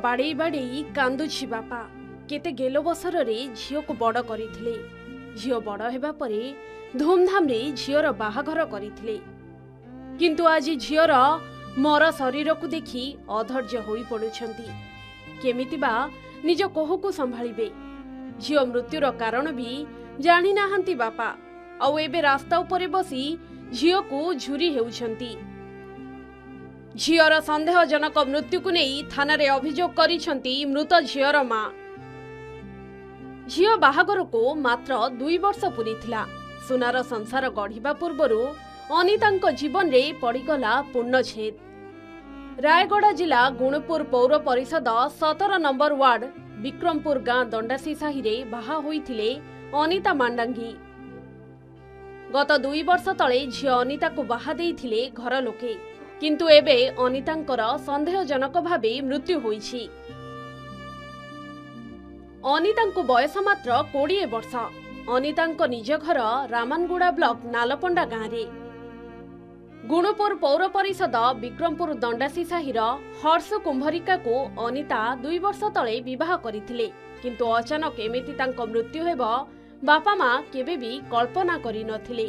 बाड़े बाड़े कांदुछि बापा केते गेलो बसर रे झियो को बड़ करिथिले। झियो बड़ हेबा परे धूमधाम रे झियोर बाहाघर करिथिले। किंतु आज झियोर मर शरीर को देखि अधैर्य होई पडुछंती। केमिति बा निज कोहू संभाळिबे। झियो मृत्युर कारण भी जानि नाहंती बापा। आउ एबे रास्ता उपरे बसी झियो को झुरी हेउछंती। झियर संदेहजनक मृत्यु को नहीं थाना रे अभियोग करिछंती मृत झियर मां। झियो बाहागर को मात्र 2 वर्ष पूरीथिला। सुनार संसार गढ़िबा पूर्वरु अनितांक जीवन रे पड़ीगला पूर्णछेद। रायगढ़ जिला गुणपुर पौर परिषद 17 नंबर वार्ड विक्रमपुर गां दंडासी साही रे बाहा होइथिले अनिता मांडांगी। गत 2 वर्ष तले झियो अनिता को बाहा देइथिले घर लोके। किंतु एबे अनितांकर संदेहजनक भावे मृत्यु होइछि। अनितांको बयस मात्र 20 वर्ष। अनितांको निज घर रामानगुड़ा ब्लॉक नालपंडा गाँव रे। गुणपुर पौर परिषद विक्रमपुर दंडासी साहिर हर्ष कुंभरिका को अनिता 2 वर्ष तले विवाह करथिले। किंतु अचानक एमिति तांको मृत्यु हेबो बापा मां केबे भी कल्पना करि नथिले।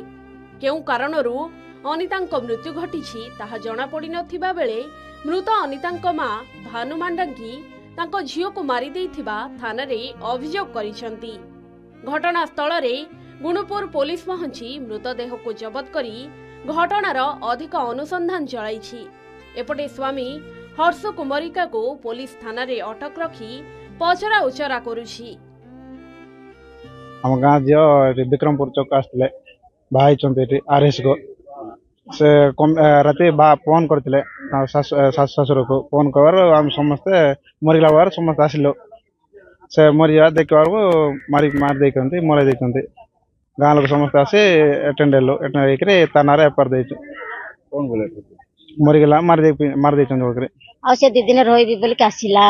केउ कारणरू अनितांको मृत्यु घटिछि ताहा जणा पड़ी नथिबा बेले मृत अनितांको मां भानु मांडांगी तांको झियो को मारी देइथिबा थाना रे अभियोग करिसंती। घटना स्थल रे गुणपुर पुलिस पहुंची मृतदेह को जबत करी घटनार अधिक अनुसंधान चलाइछि। एपटे स्वामी हर्ष कुमारिका को पुलिस थाना रे अटक रखी पचरा उचरा करुछि। हम गाँ झियो विक्रमपुर चौक आसले भाई चंदी आरएस को से राति फोन करते शाशु ससुर को फोन कर आम समस्ते मरगला बार समस्त आसिलु से मरीजा देखा मार मर देखते गाँ लोग समस्त आसी अटेंड हेलु अटेंड थाना एफआईआर देचु कौन बोले मरीगला मार से 2 दिन रही बोल के आसिला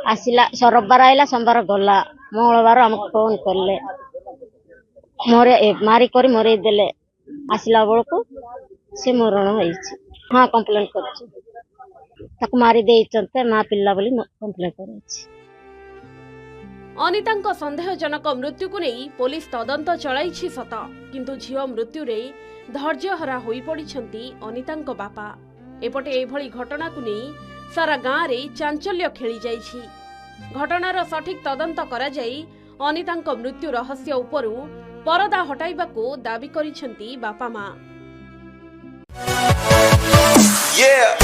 आसिला रविवार आइला सोमवार गला मंगलवार हमको फोन करले मारी कर मरे देले आसिला बेलू से मरण होई। हाँ कंप्लेन कर मारी दे माँ पिला बोली कंप्लेन कर। अनितांक संदेहजनक मृत्यु को नहीं पुलिस तदंत चलाइछि सत। किंतु झियो मृत्यु रे धैर्यहरा होई पड़िछंती अनितांक बापा। एपटे एभली घटना को नहीं सारा गाँ रे चांचल्य खेली जाइछि। घटनार सठिक तदंत करा जाई अनितांक मृत्यु रहस्य उपरु परदा हटाइबाको दाबी करिछंती बापा मां। Yeah.